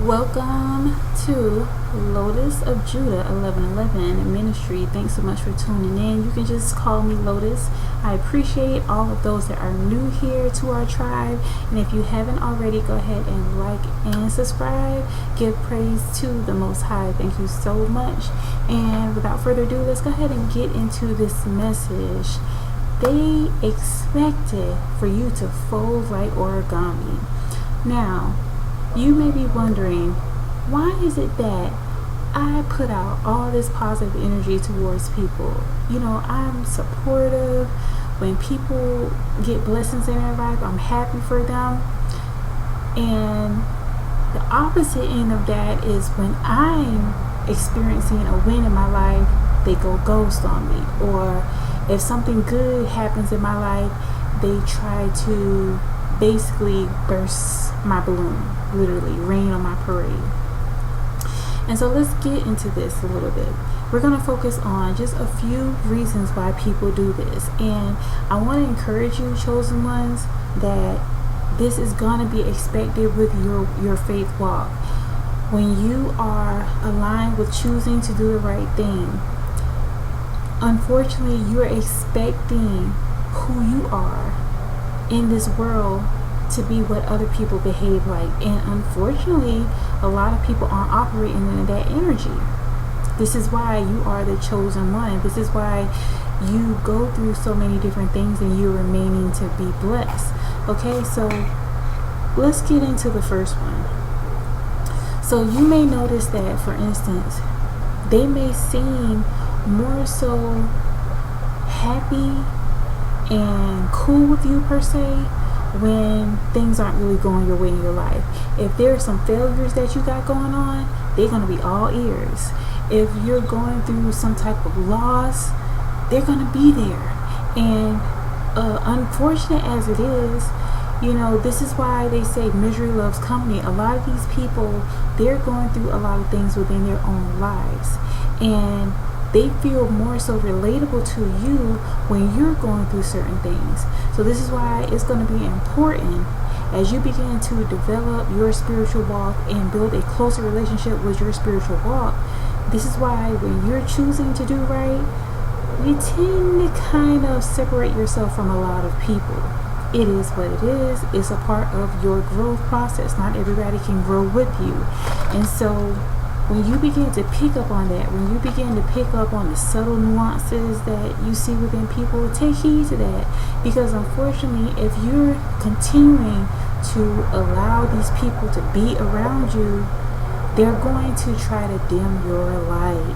Welcome to Lotus of Judah 1111 Ministry. Thanks so much for tuning in. You can just call me Lotus. I appreciate all of those that are new here to our tribe. And if you haven't already, go ahead and like and subscribe. Give praise to the Most High. Thank you so much. And without further ado, let's go ahead and get into this message. They expected for you to fold like origami. Now, you may be wondering, why is it that I put out all this positive energy towards people? I'm supportive. When people get blessings in their life, I'm happy for them. And the opposite end of that is when I'm experiencing a win in my life, they go ghost on me. Or if something good happens in my life, they try to basically burst my balloon, literally rain on my parade. And so let's get into this a little bit. We're going to focus on just a few reasons why people do this. And I want to encourage you, chosen ones, that this is going to be expected with your faith walk. When you are aligned with choosing to do the right thing, unfortunately, you're expecting who you are in this world to be what other people behave like. And unfortunately, a lot of people aren't operating in that energy. This is why you are the chosen one. This is why you go through so many different things and you're remaining to be blessed. Okay, so let's get into the first one. So you may notice that, for instance, they may seem more so happy and cool with you per se when things aren't really going your way in your life. If there's some failures that you got going on, they're going to be all ears. If you're going through some type of loss, they're going to be there. And unfortunate as it is, this is why they say misery loves company. A lot of these people, they're going through a lot of things within their own lives. And they feel more so relatable to you when you're going through certain things. So this is why it's going to be important as you begin to develop your spiritual walk and build a closer relationship with your spiritual walk. This is why when you're choosing to do right, you tend to kind of separate yourself from a lot of people. It is what it is. It's a part of your growth process. Not everybody can grow with you. And so when you begin to pick up on that, when you begin to pick up on the subtle nuances that you see within people, take heed to that. Because unfortunately, if you're continuing to allow these people to be around you, they're going to try to dim your light.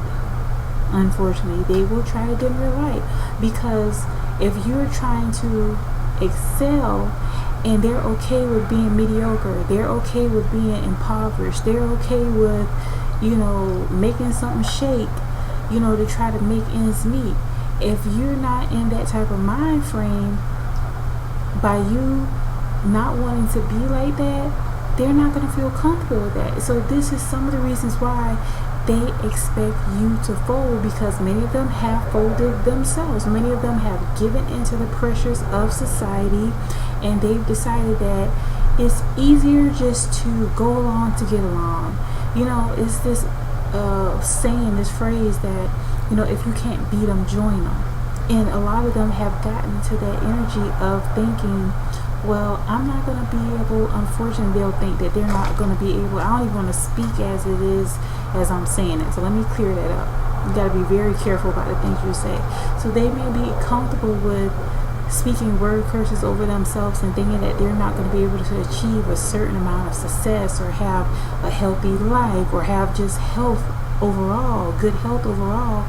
Unfortunately, they will try to dim your light. Because if you're trying to excel and they're okay with being mediocre, they're okay with being impoverished, they're okay with making something shake, to try to make ends meet. If you're not in that type of mind frame, by you not wanting to be like that, they're not going to feel comfortable with that. So this is some of the reasons why they expect you to fold, because many of them have folded themselves. Many of them have given into the pressures of society, and they've decided that it's easier just to go along to get along. It's this saying, this phrase that, if you can't beat them, join them. And a lot of them have gotten to that energy of thinking, well, I'm not going to be able, unfortunately, they'll think that they're not going to be able, I don't even want to speak as it is as I'm saying it. So let me clear that up. You got to be very careful about the things you say. So they may be comfortable with speaking word curses over themselves and thinking that they're not going to be able to achieve a certain amount of success or have a healthy life or have just health overall, good health overall.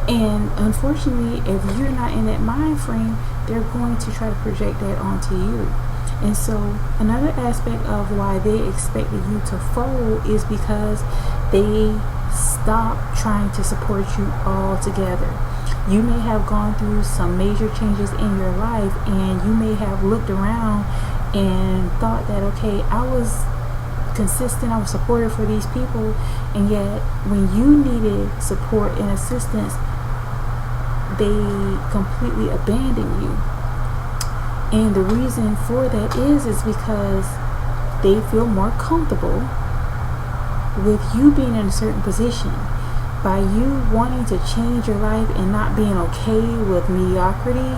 And unfortunately, if you're not in that mind frame, they're going to try to project that onto you. And so another aspect of why they expected you to fold is because they stop trying to support you altogether. You may have gone through some major changes in your life, and you may have looked around and thought that, okay, I was consistent, I was supportive for these people, and yet when you needed support and assistance, they completely abandoned you. And the reason for that is because they feel more comfortable with you being in a certain position, by you wanting to change your life and not being okay with mediocrity,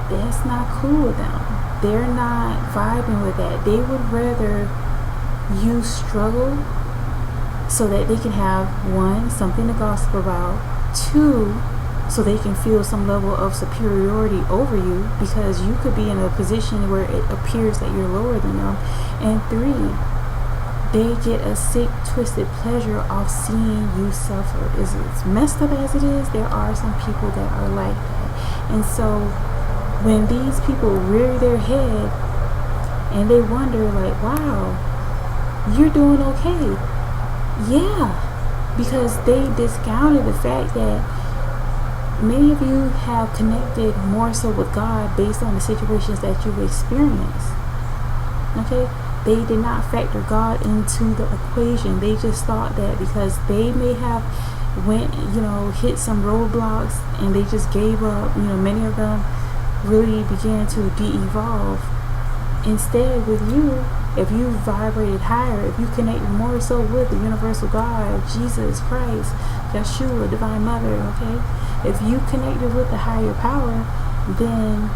that's not cool with them. They're not vibing with that. They would rather you struggle so that they can have, one, something to gossip about, two, so they can feel some level of superiority over you because you could be in a position where it appears that you're lower than them, and three, they get a sick, twisted pleasure off seeing you suffer. As messed up as it is, there are some people that are like that. And so when these people rear their head and they wonder like, wow, you're doing okay. Yeah, because they discounted the fact that many of you have connected more so with God based on the situations that you've experienced. Okay? They did not factor God into the equation. They just thought that because they may have hit some roadblocks and they just gave up, many of them really began to de-evolve. Instead, with you, if you vibrated higher, if you connected more so with the universal God, Jesus Christ, Yeshua, Divine Mother, okay? If you connected with the higher power, then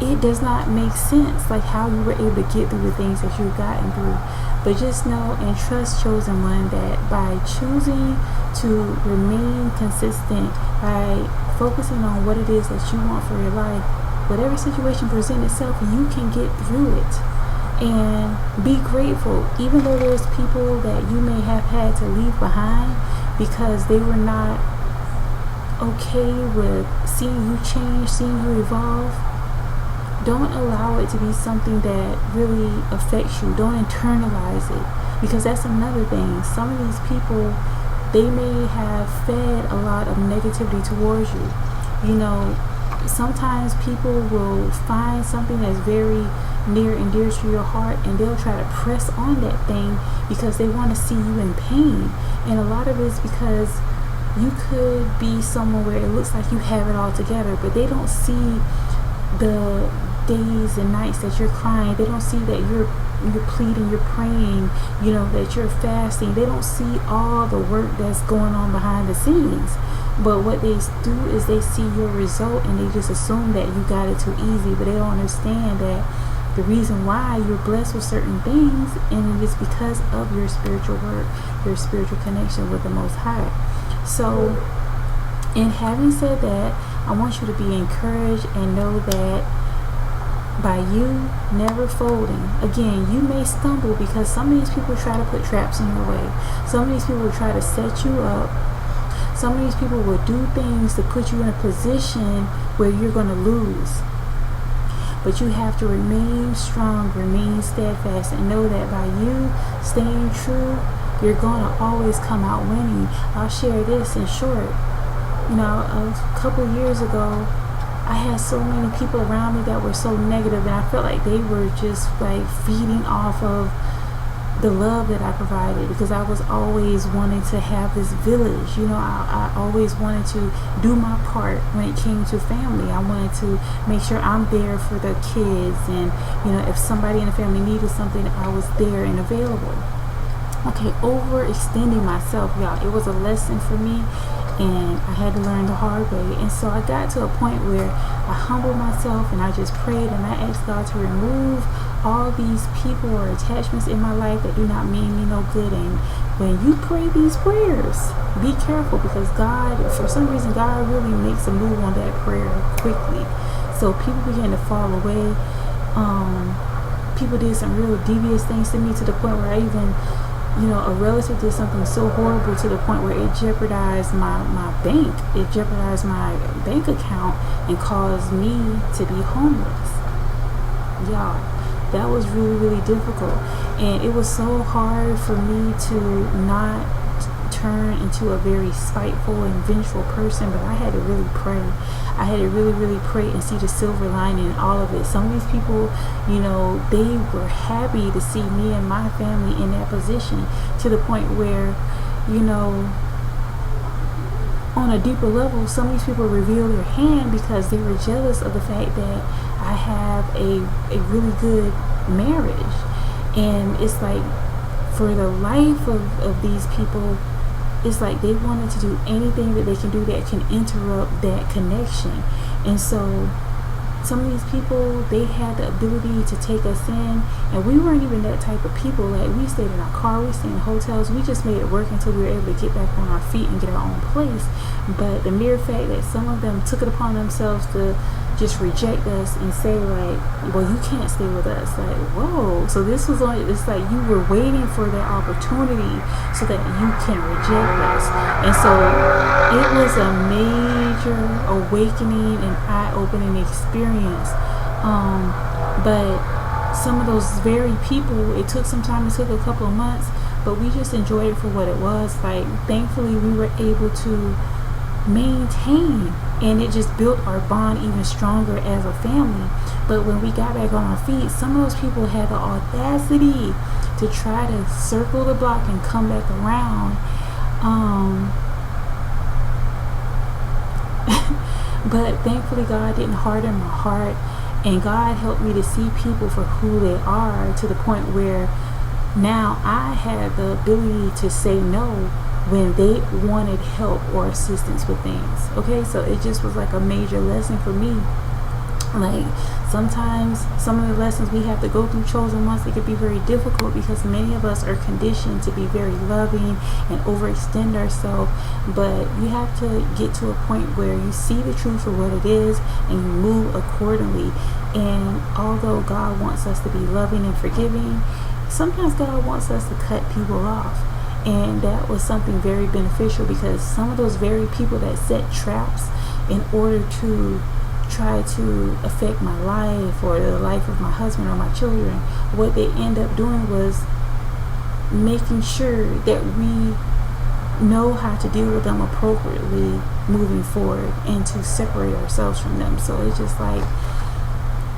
it does not make sense like how you were able to get through the things that you've gotten through. But just know and trust, chosen one, that by choosing to remain consistent, by focusing on what it is that you want for your life, whatever situation presents itself, you can get through it. And be grateful, even though there's people that you may have had to leave behind because they were not okay with seeing you change, seeing you evolve. Don't allow it to be something that really affects you. Don't internalize it, because that's another thing. Some of these people, they may have fed a lot of negativity towards you. Sometimes people will find something that's very near and dear to your heart and they'll try to press on that thing because they want to see you in pain. And a lot of it is because you could be somewhere where it looks like you have it all together, but they don't see the days and nights that you're crying. They don't see that you're pleading, you're praying, that you're fasting. They don't see all the work that's going on behind the scenes. But what they do is they see your result and they just assume that you got it too easy, but they don't understand that the reason why you're blessed with certain things, and it is because of your spiritual work, your spiritual connection with the Most High. So, in having said that, I want you to be encouraged and know that by you never folding, again, you may stumble because some of these people try to put traps in your way. Some of these people will try to set you up. Some of these people will do things to put you in a position where you're going to lose. But you have to remain strong, remain steadfast, and know that by you staying true, you're going to always come out winning. I'll share this in short. A couple years ago, I had so many people around me that were so negative, and I felt like they were just like feeding off of the love that I provided, because I was always wanting to have this village. I always wanted to do my part when it came to family. I wanted to make sure I'm there for the kids, and if somebody in the family needed something, I was there and available. Okay, overextending myself, y'all. It was a lesson for me, and I had to learn the hard way. And so I got to a point where I humbled myself and I just prayed and I asked God to remove all these people or attachments in my life that do not mean me no good. And when you pray these prayers, be careful, because God, for some reason, God really makes a move on that prayer quickly. So people began to fall away. People did some real devious things to me, to the point where I even, a relative did something so horrible to the point where it jeopardized my bank. It jeopardized my bank account and caused me to be homeless. Y'all, that was really, really difficult. And it was so hard for me to not turn into a very spiteful and vengeful person, but I had to really pray. I had to really, really pray and see the silver lining in all of it. Some of these people, they were happy to see me and my family in that position, to the point where, on a deeper level, some of these people reveal their hand because they were jealous of the fact that I have a really good marriage. And it's like, for the life of these people, it's like they wanted to do anything that they can do that can interrupt that connection. And so some of these people, they had the ability to take us in, and we weren't even that type of people. Like, we stayed in our car, we stayed in hotels, we just made it work until we were able to get back on our feet and get our own place. But the mere fact that some of them took it upon themselves to just reject us and say, like, well, you can't stay with us. Like, whoa. So this was on, it's like you were waiting for that opportunity so that you can reject us. And so it was a major awakening and eye-opening experience. But some of those very people, it took some time, it took a couple of months, but we just enjoyed it for what it was. Like, thankfully we were able to maintain, and it just built our bond even stronger as a family. But when we got back on our feet, some of those people had the audacity to try to circle the block and come back around. But thankfully God didn't harden my heart, and God helped me to see people for who they are, to the point where now I had the ability to say no when they wanted help or assistance with things. Okay, so it just was like a major lesson for me. Like, sometimes some of the lessons we have to go through chosen ones, it could be very difficult because many of us are conditioned to be very loving and overextend ourselves. But you have to get to a point where you see the truth for what it is and you move accordingly. And although God wants us to be loving and forgiving, sometimes God wants us to cut people off. And that was something very beneficial, because some of those very people that set traps in order to try to affect my life or the life of my husband or my children, what they end up doing was making sure that we know how to deal with them appropriately moving forward and to separate ourselves from them. So it's just like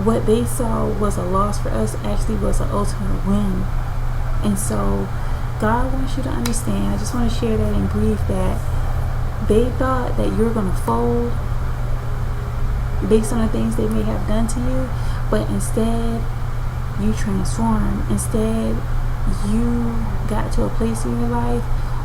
what they saw was a loss for us actually was an ultimate win. And so God wants you to understand, I just want to share that in brief, that they thought that you're going to fold based on the things they may have done to you, but instead you transformed. Instead, you got to a place in your life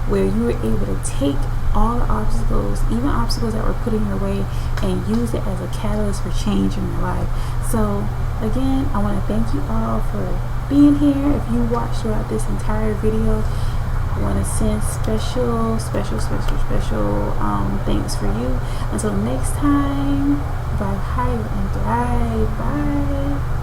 where you were able to take all the obstacles, even obstacles that were put in your way, and use it as a catalyst for change in your life. So again, I want to thank you all for being here. If you watched throughout this entire video, I want to send special thanks for you. Until next time, vibe higher and thrive. Bye.